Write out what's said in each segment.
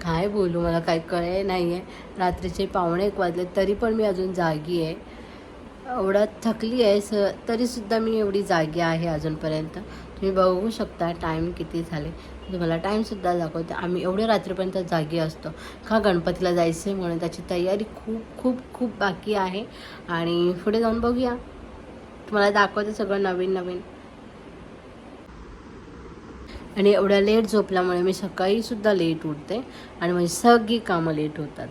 काय बोलू, मला काय कळे नाही आहे. रात्रीचे 1:45 वाजले तरी पण मी अजून जागी आहे. एवढं थकली आहे तरीसुद्धा मी एवढी जागी आहे अजूनपर्यंत. तुम्ही बघू शकता टाईम किती झाले. तुम्हाला टाईमसुद्धा दाखवते. आम्ही एवढे रात्रीपर्यंत जागी असतो का, गणपतीला जायचं आहे म्हणून. त्याची तयारी खूप खूप खूप बाकी आहे आणि पुढे जाऊन बघूया. तुम्हाला दाखवते सगळं नवीन नवीन. आणि एवढ्या लेट झोपल्यामुळे मी सकाळीसुद्धा लेट उठते आणि माझी सगळी कामं लेट होतात.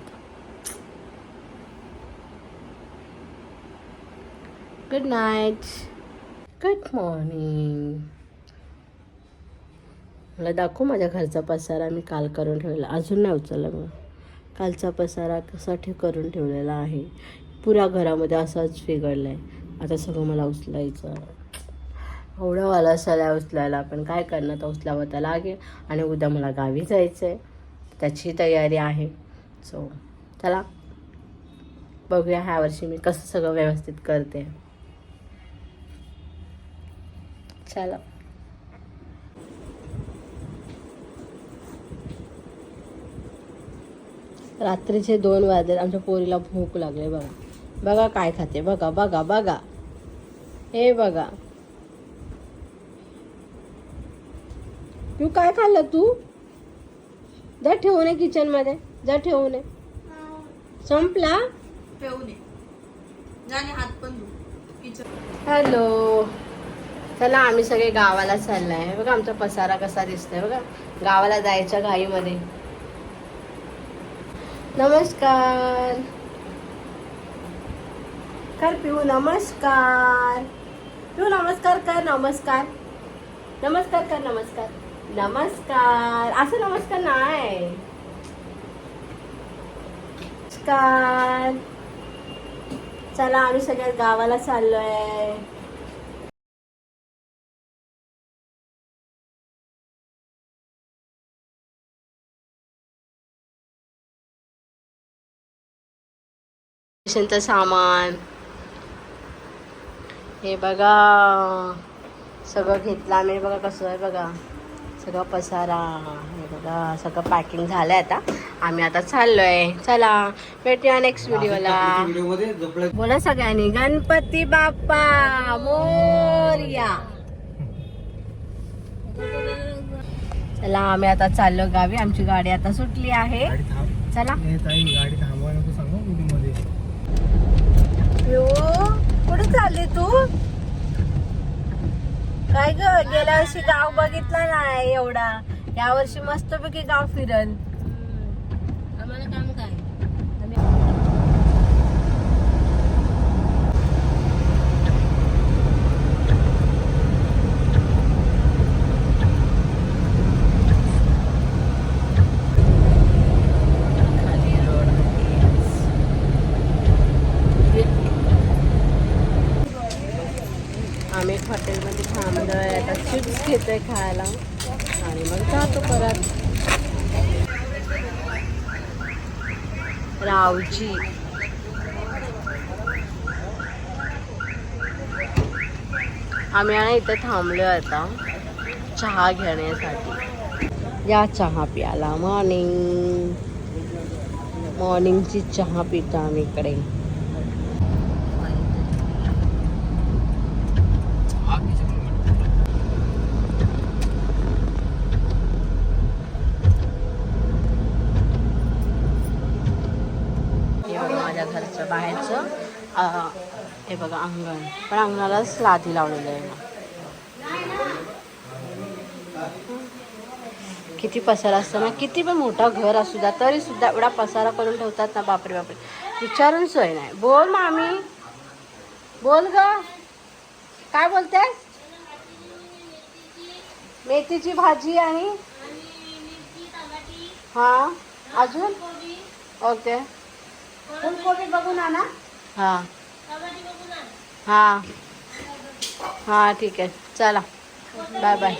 Good night, good morning. मला दाखवू माझ्या घरचा पसारा मी काल करून ठेवलेला, अजून नाही उचलला मग. कालचा पसारा कसा करून ठेवलेला आहे, पुऱ्या घरामध्ये असाच बिघडला आहे. आता सगळं मला उचलायचं. एवढं वाला असायला उचलायला, पण काय करणार, तर उचलावं तर लागेल. आणि उद्या मला गावी जायचं आहे, त्याची तयारी आहे. सो चला बघूया ह्या वर्षी मी कसं सगळं व्यवस्थित करते. चला. रात्रीचे 2 वाजले. आमच्या पोरीला भूक लागले. बघा बघा काय खाते, बघा बघा बघा, हे बघा. तू काय खाल्लं? तू जा ठेवू नये किचनमध्ये, जा ठेवू नये. संपला ठेवू नये, जाणे हात पण धु किचन. हॅलो, चला आम्ही सगळे गावाला चाललो आहे. बघा आमचा पसारा कसा दिसतोय बघा, गावाला जायच्या घाईमध्ये. नमस्कार कर पिऊ, नमस्कार पिऊ, नमस्कार कर, नमस्कार नमस्कार कर, नमस्कार नमस्कार. असं नमस्कार नाही, नमस्कार. चला आम्ही सगळे गावाला चाललोय. सामान हे बघा, सगळं घेतलं आम्ही. बघा कसं आहे, बघा सगळं पसारा. हे बघा सगळं पॅकिंग झालंय. आता आम्ही आता चाललोय. चला भेटूया नेक्स्ट व्हिडिओला. बोला सगळ्यांनी गणपती बाप्पा मोरया. चला आम्ही आता चाललो गावी. आमची गाडी आता सुटली आहे. चला. गाडी थांबवा नको सांगू मध्ये. कुठे चालली तू? काय ग, गेल्या वर्षी गाव बघितला नाही एवढा, या वर्षी मस्तपैकी गाव फिरल. आम्हाला काम काय. आम्ही हॉटेलमध्ये थांबलोय. आता चिप्स घेतोय खायला आणि मग जातो परत. रावजी आम्ही ना इथं थांबलोय आता चहा घेण्यासाठी. या चहा प्यायला. मॉर्निंगची चहा पितो आम्ही इकडे. माझ्या घरचं बाहेरचं हे बघा अंगण, पण अंगणालाच लादी लावलेलं आहे. किती पसारा असतो ना, किती पण मोठा घर असू द्या तरी सुद्धा एवढा पसारा करून ठेवतात ना, बापरे बापरे, विचारून सोय नाही. बोल मामी, बोल ग, काय बोलतेस? मेथीची भाजी आणि हा अजून ओके. फुलकोबी बघून आणा. हां हां हां ठीक आहे. चला बाय बाय.